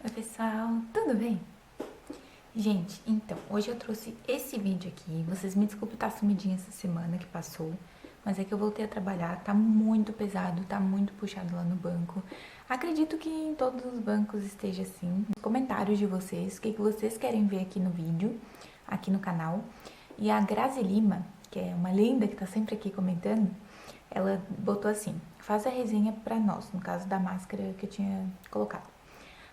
Oi pessoal, tudo bem? Gente, então, hoje eu trouxe esse vídeo aqui. Vocês me desculpem estar sumidinha essa semana que passou, mas é que eu voltei a trabalhar, tá muito pesado, tá muito puxado lá no banco. Acredito que em todos os bancos esteja assim. Nos comentários de vocês, o que vocês querem ver aqui no vídeo, aqui no canal. E a Grazi Lima, que é uma linda que tá sempre aqui comentando, ela botou assim: faz a resenha pra nós, no caso da máscara que eu tinha colocado.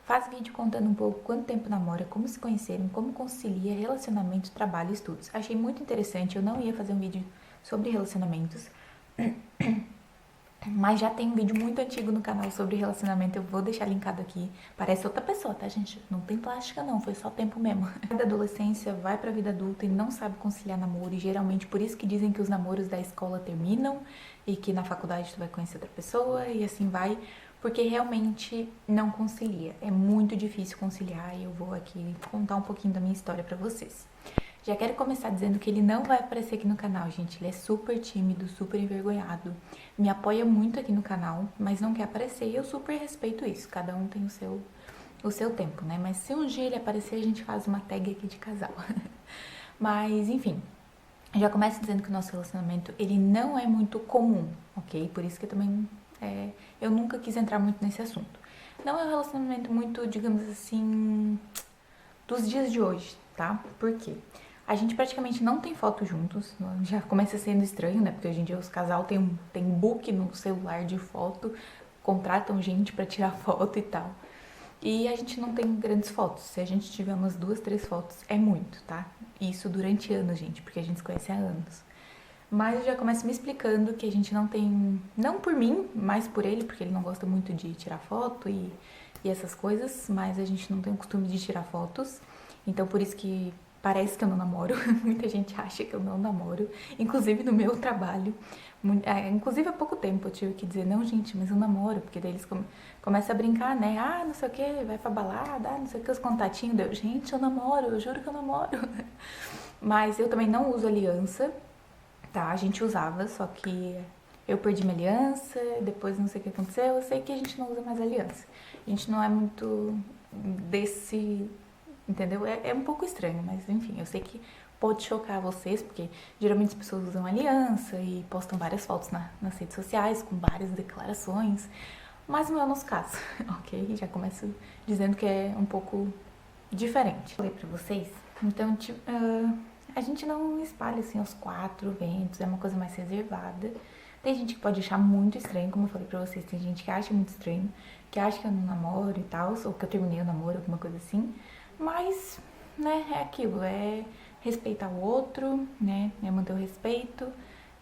Faz vídeo contando um pouco quanto tempo namora, como se conheceram, como concilia relacionamento, trabalho e estudos. Achei muito interessante, eu não ia fazer um vídeo sobre relacionamentos, mas já tem um vídeo muito antigo no canal sobre relacionamento, eu vou deixar linkado aqui. Parece outra pessoa, tá, gente? Não tem plástica não, foi só tempo mesmo. Da adolescência vai pra vida adulta e não sabe conciliar namoro, e geralmente por isso que dizem que os namoros da escola terminam e que na faculdade tu vai conhecer outra pessoa e assim vai, porque realmente não concilia. É muito difícil conciliar e eu vou aqui contar um pouquinho da minha história pra vocês. Já quero começar dizendo que ele não vai aparecer aqui no canal, gente. Ele é super tímido, super envergonhado. Me apoia muito aqui no canal, mas não quer aparecer e eu super respeito isso. Cada um tem o seu tempo, né? Mas se um dia ele aparecer, a gente faz uma tag aqui de casal. Mas, enfim, já começo dizendo que o nosso relacionamento, ele não é muito comum, ok? Por isso que também eu nunca quis entrar muito nesse assunto. Não é um relacionamento muito, digamos assim, dos dias de hoje, tá? Por quê? A gente praticamente não tem foto juntos, já começa sendo estranho, né? Porque hoje em dia os casal tem book no celular de foto, contratam gente pra tirar foto e tal. E a gente não tem grandes fotos. Se a gente tiver umas 2, 3 fotos, é muito, tá? Isso durante anos, gente, porque a gente se conhece há anos. Mas eu já começo me explicando que a gente não tem, não por mim, mas por ele, porque ele não gosta muito de tirar foto e essas coisas, mas a gente não tem o costume de tirar fotos. Então por isso que parece que eu não namoro. Muita gente acha que eu não namoro, inclusive no meu trabalho. Inclusive há pouco tempo eu tive que dizer, não, gente, mas eu namoro, porque daí eles começam a brincar, né? Ah, não sei o que, vai pra balada, não sei o que, os contatinhos. Deu, gente, eu namoro, eu juro que eu namoro. Mas eu também não uso aliança, tá? A gente usava, só que eu perdi minha aliança, depois não sei o que aconteceu, eu sei que a gente não usa mais aliança. A gente não é muito desse, entendeu? É um pouco estranho, mas enfim, eu sei que pode chocar vocês, porque geralmente as pessoas usam aliança e postam várias fotos nas redes sociais, com várias declarações, mas não é o nosso caso, ok? Já começo dizendo que é um pouco diferente. Falei pra vocês, então, tipo, a gente não espalha assim aos 4 ventos, é uma coisa mais reservada. Tem gente que pode achar muito estranho, como eu falei pra vocês, tem gente que acha muito estranho, que acha que eu não namoro e tal, ou que eu terminei o namoro, alguma coisa assim. Mas, né, é aquilo, é respeitar o outro, né, é manter o respeito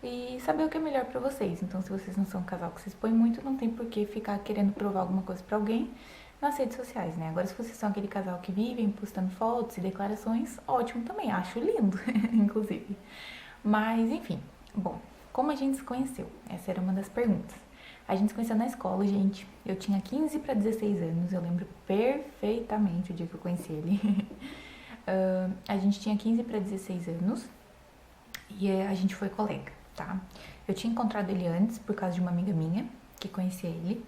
e saber o que é melhor pra vocês. Então, se vocês não são um casal que se expõe muito, não tem por que ficar querendo provar alguma coisa pra alguém nas redes sociais, né? Agora, se vocês são aquele casal que vivem postando fotos e declarações, ótimo também, acho lindo, inclusive. Mas, enfim, bom, como a gente se conheceu? Essa era uma das perguntas. A gente se conheceu na escola, gente. Eu tinha 15 para 16 anos, eu lembro perfeitamente o dia que eu conheci ele. A gente tinha 15 para 16 anos e a gente foi colega, tá? Eu tinha encontrado ele antes por causa de uma amiga minha que conhecia ele,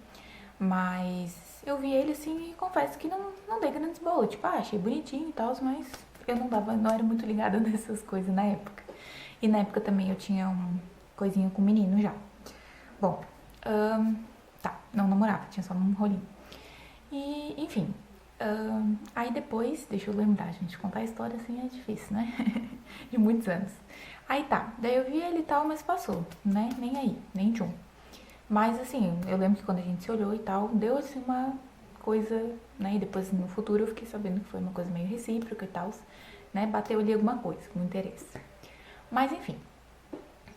mas eu vi ele assim e confesso que não dei grandes bolas. Tipo, achei bonitinho e tal, mas eu não era muito ligada nessas coisas na época. E na época também eu tinha um coisinha com menino já. Bom, tá, não namorava, tinha só um rolinho. E, enfim, aí depois, deixa eu lembrar, gente, contar a história assim é difícil, né? De muitos anos. Aí tá, daí eu vi ele e tal, mas passou, né? Nem aí, nem de um. Mas assim, eu lembro que quando a gente se olhou e tal, deu assim uma coisa, né? E depois no futuro eu fiquei sabendo que foi uma coisa meio recíproca e tal, né? Bateu ali alguma coisa, um interesse. Mas enfim.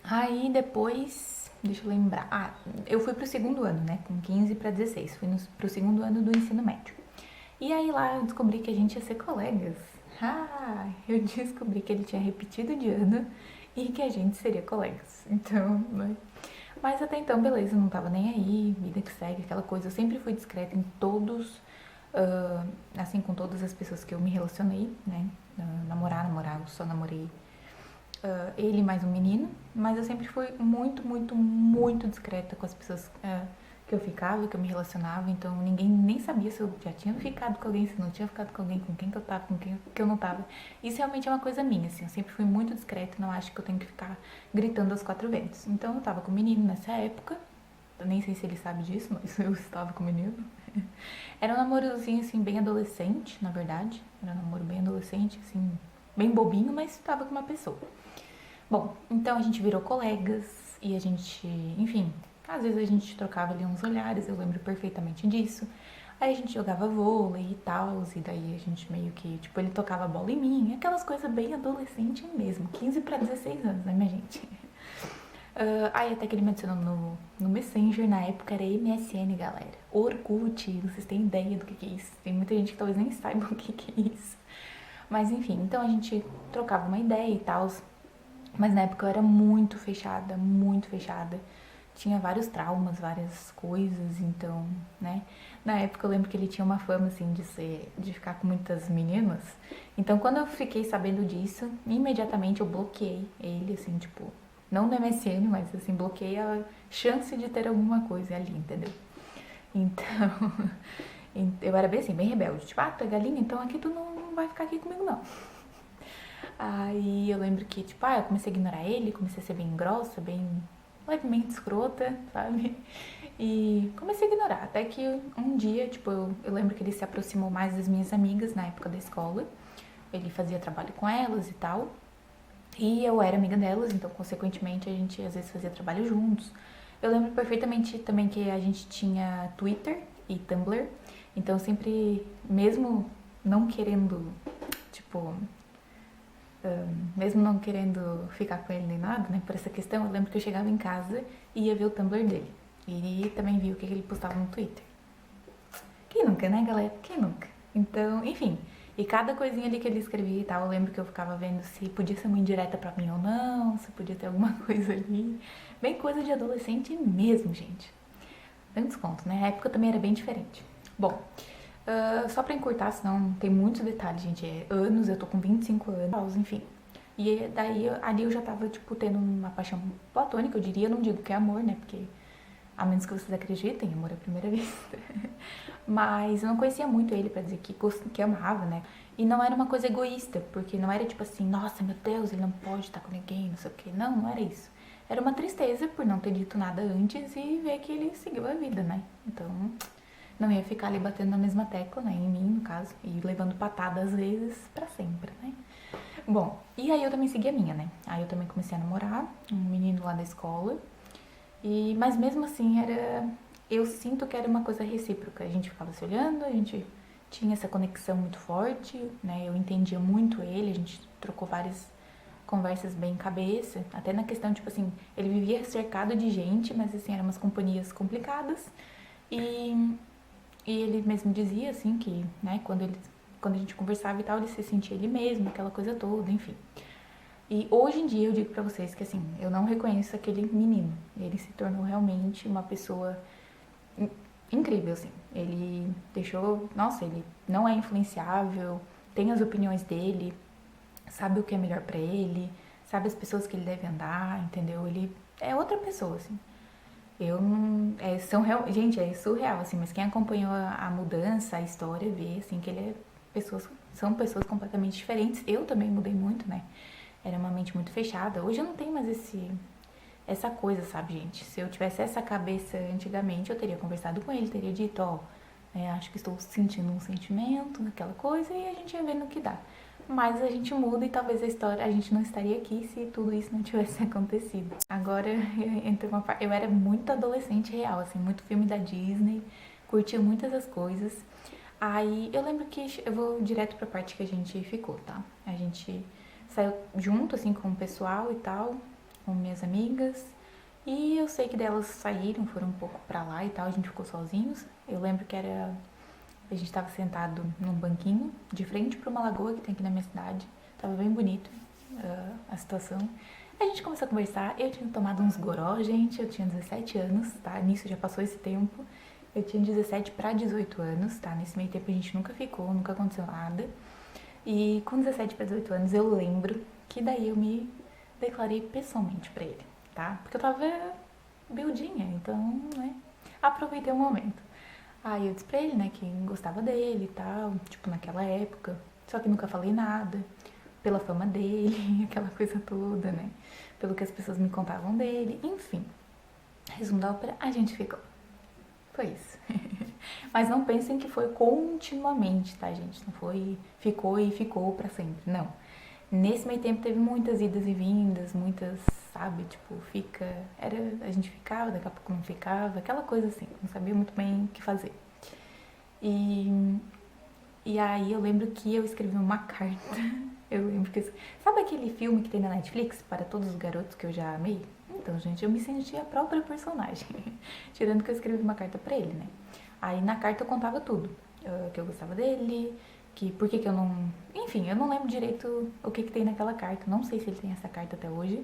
Aí depois, deixa eu lembrar. Ah, eu fui pro segundo ano, né? Com 15 para 16. Fui pro segundo ano do ensino médio. E aí lá eu descobri que a gente ia ser colegas. Ah, eu descobri que ele tinha repetido de ano e que a gente seria colegas. Então, né? Mas até então, beleza, não tava nem aí, vida que segue, aquela coisa. Eu sempre fui discreta em todos, assim, com todas as pessoas que eu me relacionei, né? Namorar, eu só namorei ele mais um menino, mas eu sempre fui muito, muito, muito discreta com as pessoas que eu ficava, que eu me relacionava, então ninguém nem sabia se eu já tinha ficado com alguém, se não tinha ficado com alguém, com quem que eu tava, com quem que eu não tava. Isso realmente é uma coisa minha, assim, eu sempre fui muito discreta, não acho que eu tenho que ficar gritando aos quatro ventos. Então eu tava com o menino nessa época, eu nem sei se ele sabe disso, mas eu estava com o menino. Era um namorozinho, assim, bem adolescente, na verdade, era um namoro bem adolescente, assim, bem bobinho, mas estava com uma pessoa. Bom, então a gente virou colegas e a gente, enfim, às vezes a gente trocava ali uns olhares, eu lembro perfeitamente disso. Aí a gente jogava vôlei e tal, e daí a gente meio que, tipo, ele tocava a bola em mim, aquelas coisas bem adolescente mesmo, 15 para 16 anos, né, minha gente? Aí até que ele me adicionou no Messenger, na época era MSN, galera. Orkut, vocês têm ideia do que é isso? Tem muita gente que talvez nem saiba o que é isso. Mas enfim, então a gente trocava uma ideia e tal. Mas na época eu era muito fechada, muito fechada. Tinha vários traumas, várias coisas, então, né? Na época eu lembro que ele tinha uma fama, assim, de ficar com muitas meninas. Então, quando eu fiquei sabendo disso, imediatamente eu bloqueei ele, assim, tipo, não no MSN, mas, assim, bloqueei a chance de ter alguma coisa ali, entendeu? Então, eu era bem assim, bem rebelde. Tipo, tu é galinha, então aqui tu não vai ficar aqui comigo, não. Aí eu lembro que, tipo, eu comecei a ignorar ele, comecei a ser bem grossa, bem levemente escrota, sabe? E comecei a ignorar, até que um dia, tipo, eu lembro que ele se aproximou mais das minhas amigas na época da escola. Ele fazia trabalho com elas e tal. E eu era amiga delas, então, consequentemente, a gente às vezes fazia trabalho juntos. Eu lembro perfeitamente também que a gente tinha Twitter e Tumblr. Então, sempre, mesmo não querendo, tipo, mesmo não querendo ficar com ele nem nada, né, por essa questão, eu lembro que eu chegava em casa e ia ver o Tumblr dele. E também via o que ele postava no Twitter. Quem nunca, né, galera? Quem nunca? Então, enfim. E cada coisinha ali que ele escrevia e tal, eu lembro que eu ficava vendo se podia ser uma indireta pra mim ou não, se podia ter alguma coisa ali. Bem coisa de adolescente mesmo, gente. Tem desconto, né? A época também era bem diferente. Bom, só pra encurtar, senão tem muitos detalhes, gente. É anos, eu tô com 25 anos, enfim. E daí, ali eu já tava, tipo, tendo uma paixão platônica, eu diria. Eu não digo que é amor, né? Porque, a menos que vocês acreditem, amor à primeira vista. Mas eu não conhecia muito ele pra dizer que amava, né? E não era uma coisa egoísta, porque não era tipo assim, nossa, meu Deus, ele não pode estar com ninguém, não sei o quê. Não, não era isso. Era uma tristeza por não ter dito nada antes e ver que ele seguiu a vida, né? Então, não ia ficar ali batendo na mesma tecla, né? Em mim, no caso, e levando patada às vezes pra sempre, né? Bom, e aí eu também segui a minha, né? Aí eu também comecei a namorar um menino lá da escola. Mas mesmo assim eu sinto que era uma coisa recíproca. A gente ficava se olhando, a gente tinha essa conexão muito forte, né? Eu entendia muito ele, a gente trocou várias conversas bem cabeça, até na questão, tipo assim, ele vivia cercado de gente, mas assim, eram umas companhias complicadas. E, e ele mesmo dizia, assim, que, né, quando a gente conversava e tal, ele se sentia ele mesmo, aquela coisa toda, enfim. E hoje em dia eu digo pra vocês que, assim, eu não reconheço aquele menino. Ele se tornou realmente uma pessoa incrível, assim. Ele deixou... Nossa, ele não é influenciável, tem as opiniões dele, sabe o que é melhor pra ele, sabe as pessoas que ele deve andar, entendeu? Ele é outra pessoa, assim. Eu não... gente, é surreal, assim, mas quem acompanhou a mudança, a história, vê, assim, que ele são pessoas completamente diferentes. Eu também mudei muito, né? Era uma mente muito fechada. Hoje eu não tenho mais essa coisa, sabe, gente? Se eu tivesse essa cabeça antigamente, eu teria conversado com ele, teria dito, acho que estou sentindo um sentimento, aquela coisa, e a gente ia ver no que dá. Mas a gente muda e talvez a gente não estaria aqui se tudo isso não tivesse acontecido. Agora, eu era muito adolescente real, assim, muito filme da Disney, curtia muitas das coisas. Aí eu lembro que eu vou direto pra parte que a gente ficou, tá? A gente saiu junto, assim, com o pessoal e tal, com minhas amigas. E eu sei que delas saíram, foram um pouco pra lá e tal, a gente ficou sozinhos. Eu lembro que a gente tava sentado num banquinho, de frente pra uma lagoa que tem aqui na minha cidade. Tava bem bonito a situação. A gente começou a conversar, eu tinha tomado uns goró, gente, eu tinha 17 anos, tá? Nisso já passou esse tempo. Eu tinha 17 pra 18 anos, tá? Nesse meio tempo a gente nunca ficou, nunca aconteceu nada. E com 17 para 18 anos eu lembro que daí eu me declarei pessoalmente pra ele, tá? Porque eu tava beldinha, então, né? Aproveitei o momento. Aí eu disse pra ele, né, que gostava dele e tal, tipo, naquela época. Só que nunca falei nada, pela fama dele, aquela coisa toda, né? Pelo que as pessoas me contavam dele, enfim. Resumo da ópera, a gente ficou. Foi isso. Mas não pensem que foi continuamente, tá, gente? Não foi ficou e ficou pra sempre, não. Nesse meio tempo teve muitas idas e vindas, muitas, sabe, tipo, a gente ficava, daqui a pouco não ficava, aquela coisa assim, não sabia muito bem o que fazer. E aí eu lembro que eu escrevi uma carta. Eu lembro que. Sabe aquele filme que tem na Netflix, Para Todos os Garotos que eu já amei? Então, gente, eu me senti a própria personagem. Tirando que eu escrevi uma carta pra ele, né? Aí na carta eu contava tudo. Que eu gostava dele, que por que eu não. Enfim, eu não lembro direito o que tem naquela carta. Não sei se ele tem essa carta até hoje.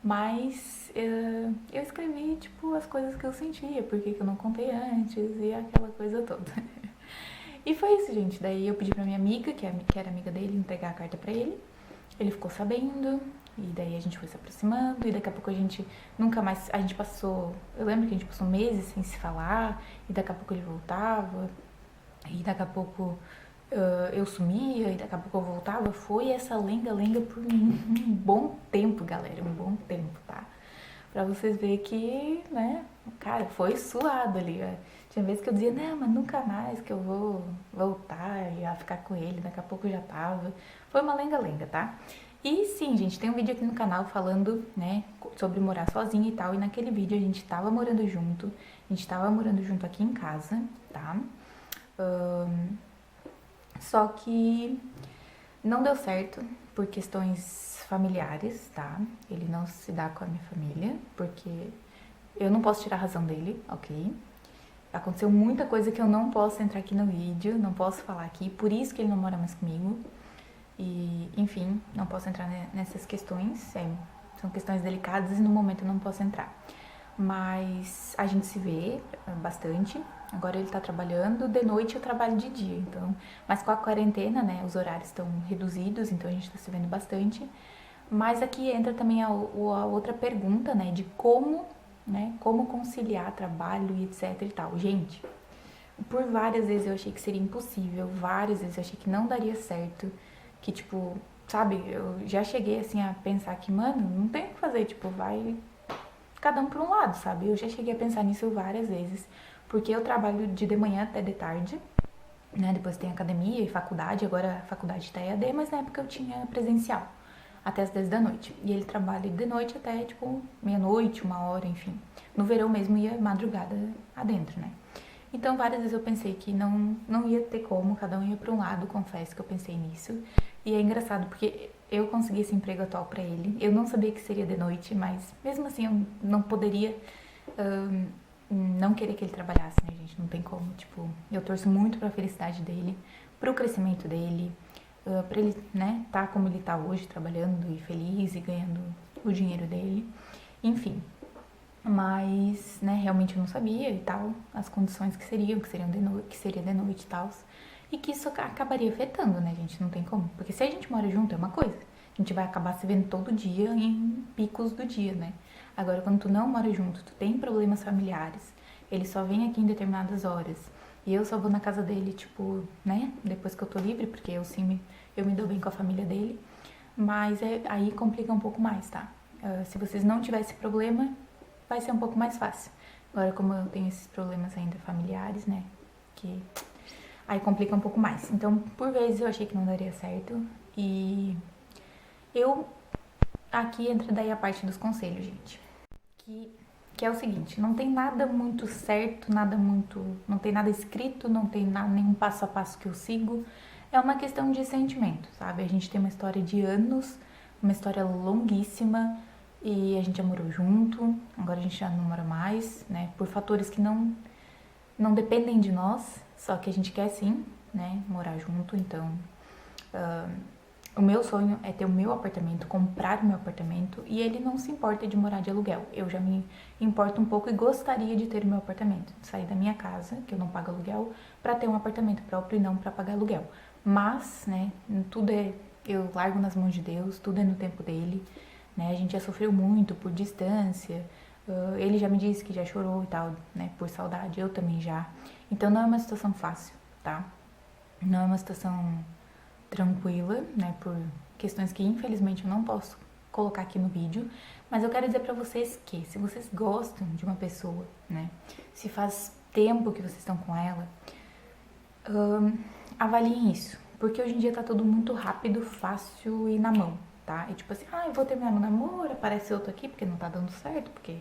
Mas eu escrevi, tipo, as coisas que eu sentia, por que eu não contei antes e aquela coisa toda. E foi isso, gente. Daí eu pedi pra minha amiga, que era amiga dele, entregar a carta pra ele. Ele ficou sabendo, e daí a gente foi se aproximando, e daqui a pouco a gente nunca mais. A gente passou. Eu lembro que a gente passou meses sem se falar, e daqui a pouco ele voltava, e daqui a pouco eu sumia, e daqui a pouco eu voltava. Foi essa lenga-lenga por um bom tempo, galera. Um bom tempo, tá? Pra vocês verem que, né, cara, foi suado ali, ó. Tinha vezes que eu dizia, não, mas nunca mais que eu vou voltar e a ficar com ele, daqui a pouco eu já tava. Foi uma lenga-lenga, tá? E sim, gente, tem um vídeo aqui no canal falando, né, sobre morar sozinha e tal, e naquele vídeo a gente tava morando junto, aqui em casa, tá? Só que não deu certo por questões familiares, tá? Ele não se dá com a minha família, porque eu não posso tirar a razão dele, ok? Aconteceu muita coisa que eu não posso entrar aqui no vídeo, não posso falar aqui, por isso que ele não mora mais comigo. E, enfim, não posso entrar nessas questões, são questões delicadas e no momento eu não posso entrar. Mas a gente se vê bastante. Agora ele tá trabalhando, de noite eu trabalho de dia, então. Mas com a quarentena, né, os horários estão reduzidos, então a gente tá se vendo bastante. Mas aqui entra também a outra pergunta, né, de como, né, como conciliar trabalho e etc e tal. Gente, por várias vezes eu achei que seria impossível, várias vezes eu achei que não daria certo, que tipo, sabe, eu já cheguei assim a pensar que, mano, não tem o que fazer, tipo, vai cada um por um lado, sabe? Eu já cheguei a pensar nisso várias vezes, porque eu trabalho de manhã até de tarde, né? Depois tem academia e faculdade, agora a faculdade tá EAD, mas na época eu tinha presencial, até as 10 da noite. E ele trabalha de noite até, tipo, meia-noite, 1 hora, enfim. No verão mesmo ia madrugada adentro, né? Então, várias vezes eu pensei que não ia ter como, cada um ia para um lado, confesso que eu pensei nisso. E é engraçado, porque eu consegui esse emprego atual para ele. Eu não sabia que seria de noite, mas mesmo assim eu não poderia não querer que ele trabalhasse, né, gente? Não tem como, tipo, eu torço muito pra felicidade dele, pro crescimento dele, pra ele, né, tá como ele tá hoje, trabalhando e feliz e ganhando o dinheiro dele. Enfim, mas, né, realmente eu não sabia e tal, as condições que seria de noite e tal, e que isso acabaria afetando, né, gente, não tem como, porque se a gente mora junto é uma coisa, a gente vai acabar se vendo todo dia em picos do dia, né, agora quando tu não mora junto, tu tem problemas familiares, ele só vem aqui em determinadas horas, e eu só vou na casa dele, tipo, né, depois que eu tô livre, porque eu me dou bem com a família dele, mas aí complica um pouco mais, tá, se vocês não tivessem esse problema, vai ser um pouco mais fácil. Agora, como eu tenho esses problemas ainda familiares, né, que aí complica um pouco mais. Então, por vezes eu achei que não daria certo e aqui entra daí a parte dos conselhos, gente. Que é o seguinte, não tem nada muito certo, não tem nada escrito, não tem nenhum passo a passo que eu sigo. É uma questão de sentimento, sabe? A gente tem uma história de anos, uma história longuíssima, e a gente já morou junto, agora a gente já não mora mais, né? Por fatores que não dependem de nós, só que a gente quer sim, né? Morar junto, então... o meu sonho é ter o meu apartamento, comprar o meu apartamento, e ele não se importa de morar de aluguel. Eu já me importo um pouco e gostaria de ter o meu apartamento, sair da minha casa, que eu não pago aluguel, para ter um apartamento próprio e não para pagar aluguel. Mas, né? Eu largo nas mãos de Deus, tudo é no tempo dele. Né? A gente já sofreu muito por distância, Ele já me disse que já chorou e tal, né, por saudade, eu também já. Então não é uma situação fácil, tá? Não é uma situação tranquila, né, por questões que infelizmente eu não posso colocar aqui no vídeo, mas eu quero dizer pra vocês que se vocês gostam de uma pessoa, né, se faz tempo que vocês estão com ela, avaliem isso, porque hoje em dia tá tudo muito rápido, fácil e na mão, tá? É tipo assim, eu vou terminar meu namoro, aparece outro aqui porque não tá dando certo, porque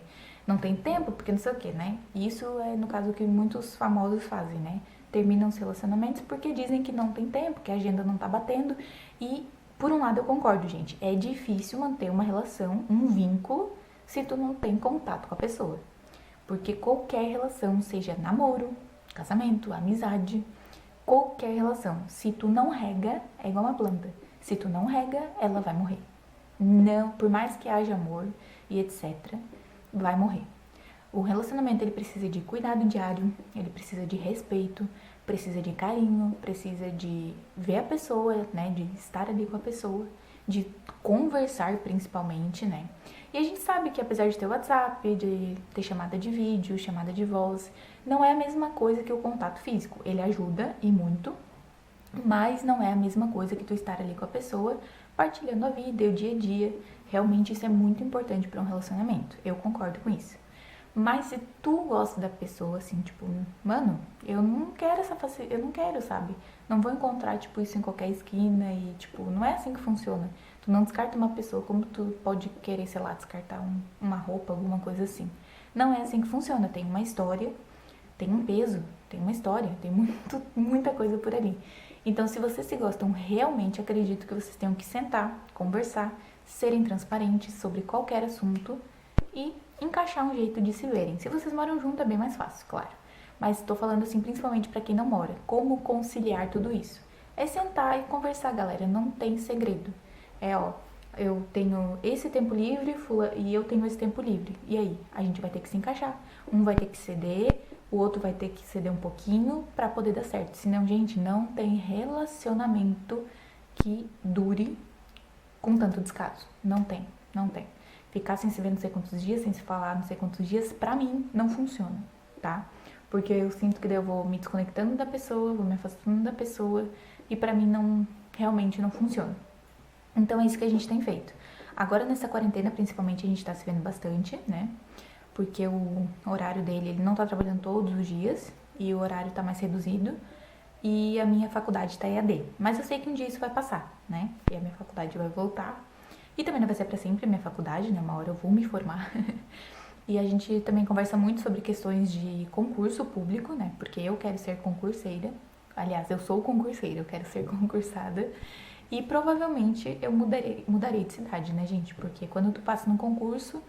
não tem tempo, porque não sei o que, né? E isso é no caso que muitos famosos fazem, né? Terminam os relacionamentos porque dizem que não tem tempo, que a agenda não tá batendo. E por um lado eu concordo, gente, é difícil manter uma relação, um vínculo, se tu não tem contato com a pessoa. Porque qualquer relação, seja namoro, casamento, amizade, qualquer relação, se tu não rega, é igual uma planta. Se tu não rega, ela vai morrer. Não, por mais que haja amor e etc, vai morrer. O relacionamento ele precisa de cuidado diário, ele precisa de respeito, precisa de carinho, precisa de ver a pessoa, né, de estar ali com a pessoa, de conversar principalmente, né? E a gente sabe que apesar de ter WhatsApp, de ter chamada de vídeo, chamada de voz, não é a mesma coisa que o contato físico. Ele ajuda e muito, mas não é a mesma coisa que tu estar ali com a pessoa, partilhando a vida e o dia a dia. Realmente isso é muito importante para um relacionamento. Eu concordo com isso. Mas se tu gosta da pessoa, assim, tipo, mano, eu não quero essa facilidade, eu não quero, sabe? Não vou encontrar, tipo, isso em qualquer esquina e, tipo, não é assim que funciona. Tu não descarta uma pessoa como tu pode querer, sei lá, descartar uma roupa, alguma coisa assim. Não é assim que funciona. Tem uma história, tem um peso, tem uma história, tem muita coisa por ali. Então, se vocês se gostam, realmente acredito que vocês tenham que sentar, conversar, serem transparentes sobre qualquer assunto e encaixar um jeito de se verem. Se vocês moram juntos é bem mais fácil, claro. Mas estou falando assim principalmente para quem não mora. Como conciliar tudo isso? É sentar e conversar, galera. Não tem segredo. Eu tenho esse tempo livre e eu tenho esse tempo livre. E aí? A gente vai ter que se encaixar. Um vai ter que ceder, o outro vai ter que ceder um pouquinho para poder dar certo. Senão, gente, não tem relacionamento que dure com tanto descaso. Não tem, não tem. Ficar sem se ver não sei quantos dias, sem se falar não sei quantos dias, pra mim, não funciona, tá? Porque eu sinto que daí eu vou me desconectando da pessoa, vou me afastando da pessoa, e pra mim não, realmente não funciona. Então é isso que a gente tem feito. Agora nessa quarentena, principalmente, a gente tá se vendo bastante, né? Porque o horário dele, ele não tá trabalhando todos os dias, e o horário tá mais reduzido, e a minha faculdade tá EAD. Mas eu sei que um dia isso vai passar, né? E a minha faculdade vai voltar. E também não vai ser pra sempre a minha faculdade, né? Uma hora eu vou me formar. E a gente também conversa muito sobre questões de concurso público, né? Porque eu quero ser concurseira. Aliás, eu sou concurseira, eu quero ser concursada. E provavelmente eu mudarei de cidade, né, gente? Porque quando tu passa num concurso,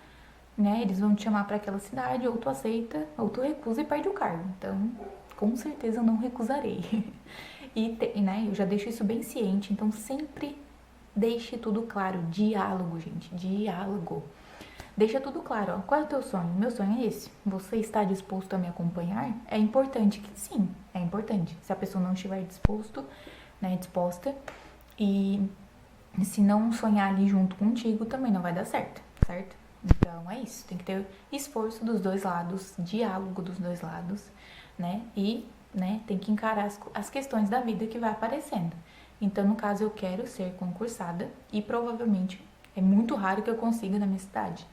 né, eles vão te chamar pra aquela cidade, ou tu aceita, ou tu recusa e perde o cargo. Então, com certeza eu não recusarei. Né, eu já deixo isso bem ciente, então sempre deixe tudo claro. Diálogo, gente, diálogo. Deixa tudo claro, ó. Qual é o teu sonho? Meu sonho é esse. Você está disposto a me acompanhar? É importante que sim, é importante. Se a pessoa não estiver disposta, e se não sonhar ali junto contigo, também não vai dar certo, certo? Então é isso, tem que ter esforço dos dois lados, diálogo dos dois lados, né? E, né, tem que encarar as questões da vida que vai aparecendo. Então, no caso, eu quero ser concursada e provavelmente é muito raro que eu consiga na minha cidade,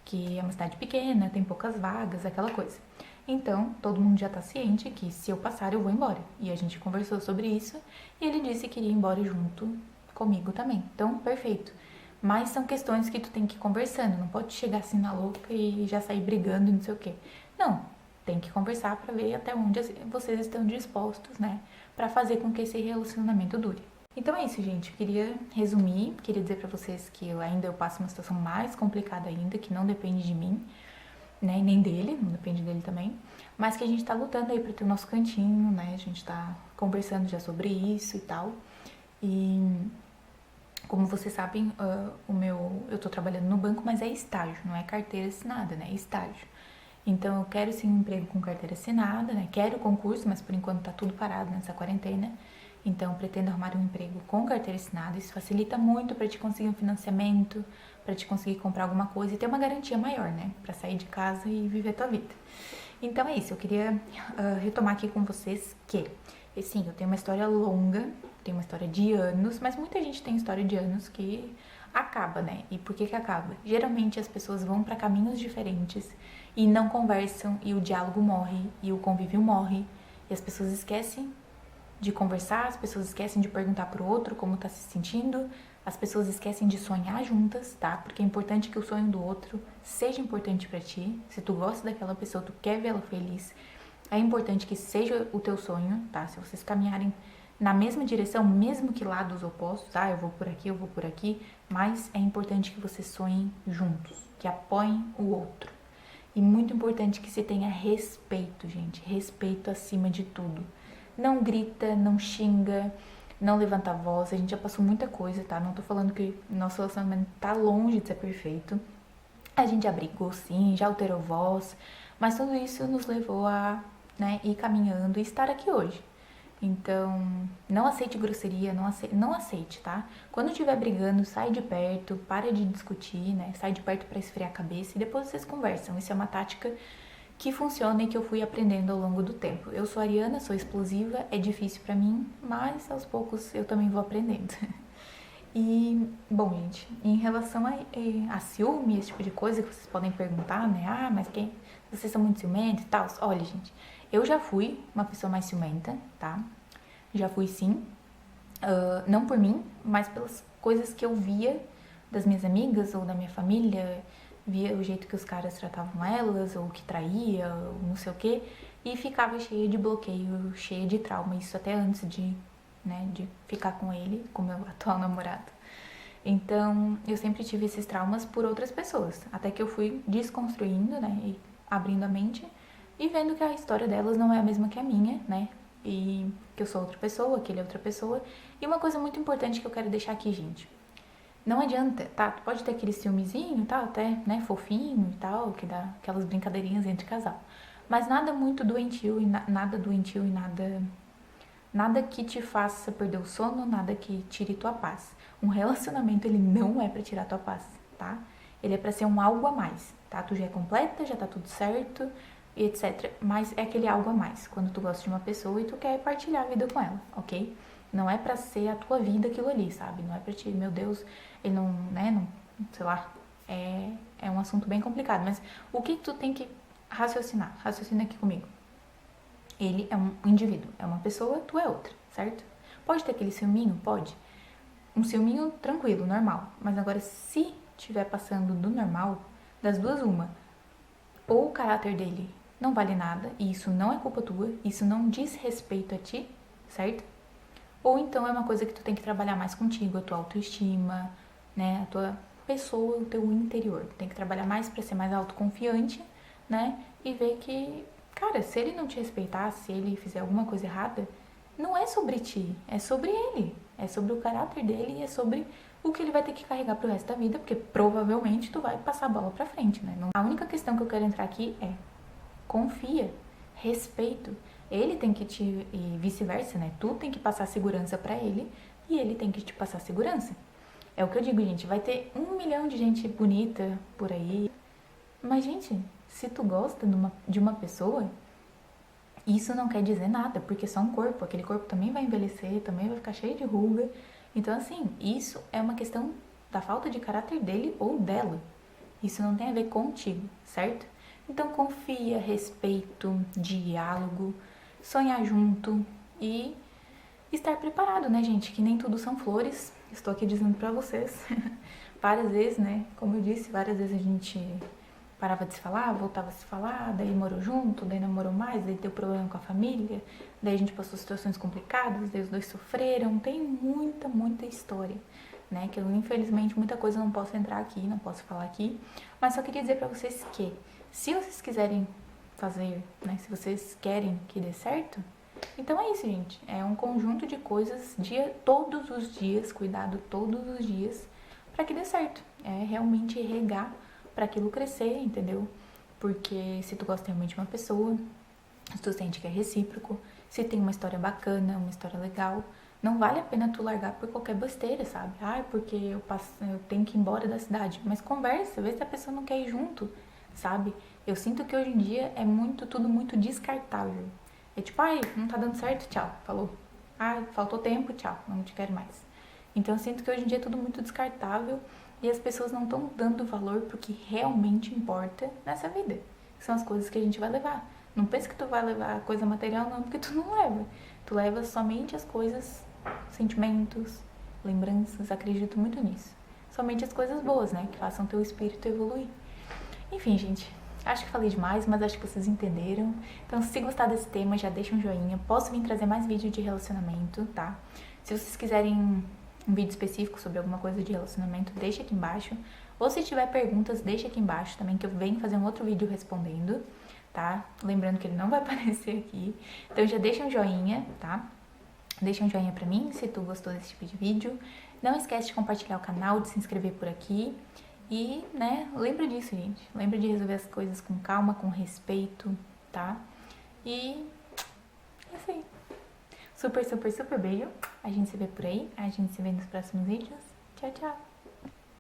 que é uma cidade pequena, tem poucas vagas, aquela coisa. Então, todo mundo já tá ciente que se eu passar, eu vou embora. E a gente conversou sobre isso e ele disse que iria embora junto comigo também. Então, perfeito. Mas são questões que tu tem que ir conversando, não pode chegar assim na louca e já sair brigando e não sei o quê. Não, tem que conversar pra ver até onde vocês estão dispostos, né, pra fazer com que esse relacionamento dure. Então é isso, gente. Eu queria resumir, queria dizer pra vocês que eu passo uma situação mais complicada ainda, que não depende de mim, né, e nem dele, não depende dele também, mas que a gente tá lutando aí pra ter o nosso cantinho, né, a gente tá conversando já sobre isso e tal. E como vocês sabem, eu tô trabalhando no banco, mas é estágio, não é carteira assinada, né, é estágio. Então eu quero sim um emprego com carteira assinada, né, quero concurso, mas por enquanto tá tudo parado nessa quarentena. Então, pretendo arrumar um emprego com carteira assinada. Isso facilita muito para te conseguir um financiamento, para te conseguir comprar alguma coisa e ter uma garantia maior, né? Para sair de casa e viver a tua vida. Então é isso, eu queria retomar aqui com vocês que, sim, eu tenho uma história longa, tenho uma história de anos, mas muita gente tem história de anos que acaba, né? E por que que acaba? Geralmente as pessoas vão para caminhos diferentes e não conversam e o diálogo morre e o convívio morre e as pessoas esquecem de conversar, as pessoas esquecem de perguntar pro outro como tá se sentindo, as pessoas esquecem de sonhar juntas, tá? Porque é importante que o sonho do outro seja importante pra ti. Se tu gosta daquela pessoa, tu quer vê-la feliz, é importante que seja o teu sonho, tá? Se vocês caminharem na mesma direção, mesmo que lados opostos, eu vou por aqui, eu vou por aqui, mas é importante que vocês sonhem juntos, que apoiem o outro. E muito importante que se tenha respeito, gente, respeito acima de tudo. Não grita, não xinga, não levanta a voz, a gente já passou muita coisa, tá? Não tô falando que nosso relacionamento tá longe de ser perfeito. A gente já brigou sim, já alterou voz, mas tudo isso nos levou a, né, ir caminhando e estar aqui hoje. Então, não aceite grosseria, não aceite, tá? Quando estiver brigando, sai de perto, para de discutir, né? Sai de perto para esfriar a cabeça e depois vocês conversam. Isso é uma tática que funciona e que eu fui aprendendo ao longo do tempo. Eu sou ariana, sou explosiva, é difícil pra mim, mas aos poucos eu também vou aprendendo. E, bom, gente, em relação a ciúme, esse tipo de coisa que vocês podem perguntar, né? Mas vocês são muito ciumentos e tal? Olha, gente, eu já fui uma pessoa mais ciumenta, tá? Já fui sim. Não por mim, mas pelas coisas que eu via das minhas amigas ou da minha família, via o jeito que os caras tratavam elas, ou que traía, ou não sei o quê, e ficava cheia de bloqueio, cheia de trauma, isso até antes de ficar com ele, com meu atual namorado. Então, eu sempre tive esses traumas por outras pessoas, até que eu fui desconstruindo, né, e abrindo a mente, e vendo que a história delas não é a mesma que a minha, né, e que eu sou outra pessoa, que ele é outra pessoa. E uma coisa muito importante que eu quero deixar aqui, gente, não adianta, tá? Tu pode ter aquele ciúmezinho e tal, até, né, fofinho e tal, que dá aquelas brincadeirinhas entre casal. Mas nada muito doentio e nada que te faça perder o sono, nada que tire tua paz. Um relacionamento, ele não é pra tirar tua paz, tá? Ele é pra ser um algo a mais, tá? Tu já é completa, já tá tudo certo, e etc. Mas é aquele algo a mais, quando tu gosta de uma pessoa e tu quer partilhar a vida com ela, ok? Não é pra ser a tua vida aquilo ali, sabe? Não é pra ti, meu Deus, ele não, né, não, sei lá, é um assunto bem complicado. Mas o que tu tem que raciocinar? Raciocina aqui comigo. Ele é um indivíduo, é uma pessoa, tu é outra, certo? Pode ter aquele ciúminho? Pode. Um ciúminho tranquilo, normal. Mas agora, se estiver passando do normal, das duas uma, ou o caráter dele não vale nada, e isso não é culpa tua, isso não diz respeito a ti, certo? Ou então é uma coisa que tu tem que trabalhar mais contigo, a tua autoestima, né, a tua pessoa, o teu interior. Tu tem que trabalhar mais pra ser mais autoconfiante, né, e ver que, cara, se ele não te respeitar, se ele fizer alguma coisa errada, não é sobre ti, é sobre ele. É sobre o caráter dele e é sobre o que ele vai ter que carregar pro resto da vida, porque provavelmente tu vai passar a bola pra frente, né? A única questão que eu quero entrar aqui é confia, respeito. Ele tem que te... e vice-versa, né? Tu tem que passar segurança pra ele e ele tem que te passar segurança. É o que eu digo, gente. Vai ter 1 milhão de gente bonita por aí. Mas, gente, se tu gosta de uma pessoa, isso não quer dizer nada, porque é só um corpo. Aquele corpo também vai envelhecer, também vai ficar cheio de ruga. Então, assim, isso é uma questão da falta de caráter dele ou dela. Isso não tem a ver contigo, certo? Então, confia, respeito, diálogo, sonhar junto e estar preparado, né, gente? Que nem tudo são flores. Estou aqui dizendo pra vocês. Várias vezes, né? Como eu disse, várias vezes a gente parava de se falar, voltava a se falar, daí morou junto, daí namorou mais, daí deu problema com a família, daí a gente passou situações complicadas, daí os dois sofreram. Tem muita, muita história, né? Que eu, infelizmente, muita coisa eu não posso entrar aqui, não posso falar aqui. Mas só queria dizer pra vocês que, se vocês quiserem fazer, né? Se vocês querem que dê certo, então é isso, gente. É um conjunto de coisas, todos os dias, cuidado todos os dias, pra que dê certo. É realmente regar pra aquilo crescer, entendeu? Porque se tu gosta realmente de uma pessoa, se tu sente que é recíproco, se tem uma história bacana, uma história legal, Não vale a pena tu largar por qualquer besteira, sabe? Ah, porque eu tenho que ir embora da cidade. Mas conversa, vê se a pessoa não quer ir junto, sabe? Eu sinto que hoje em dia é tudo muito descartável. É tipo, ai, não tá dando certo, tchau, falou. Ah, faltou tempo, tchau, não te quero mais. Então eu sinto que hoje em dia é tudo muito descartável e as pessoas não estão dando valor pro que realmente importa nessa vida. Que são as coisas que a gente vai levar. Não pensa que tu vai levar coisa material, não, porque tu não leva. Tu leva somente as coisas, sentimentos, lembranças, acredito muito nisso. Somente as coisas boas, né? Que façam teu espírito evoluir. Enfim, gente, acho que falei demais, mas acho que vocês entenderam. Então, se gostar desse tema, já deixa um joinha. Posso vir trazer mais vídeo de relacionamento, tá? Se vocês quiserem um vídeo específico sobre alguma coisa de relacionamento, deixa aqui embaixo. Ou se tiver perguntas, deixa aqui embaixo também, que eu venho fazer um outro vídeo respondendo, tá? Lembrando que ele não vai aparecer aqui. Então, já deixa um joinha, tá? Deixa um joinha pra mim, se tu gostou desse tipo de vídeo. Não esquece de compartilhar o canal, de se inscrever por aqui. E, né, lembra disso, gente. Lembra de resolver as coisas com calma, com respeito, tá? E é isso aí. Super, super, super beijo. A gente se vê por aí. A gente se vê nos próximos vídeos. Tchau, tchau.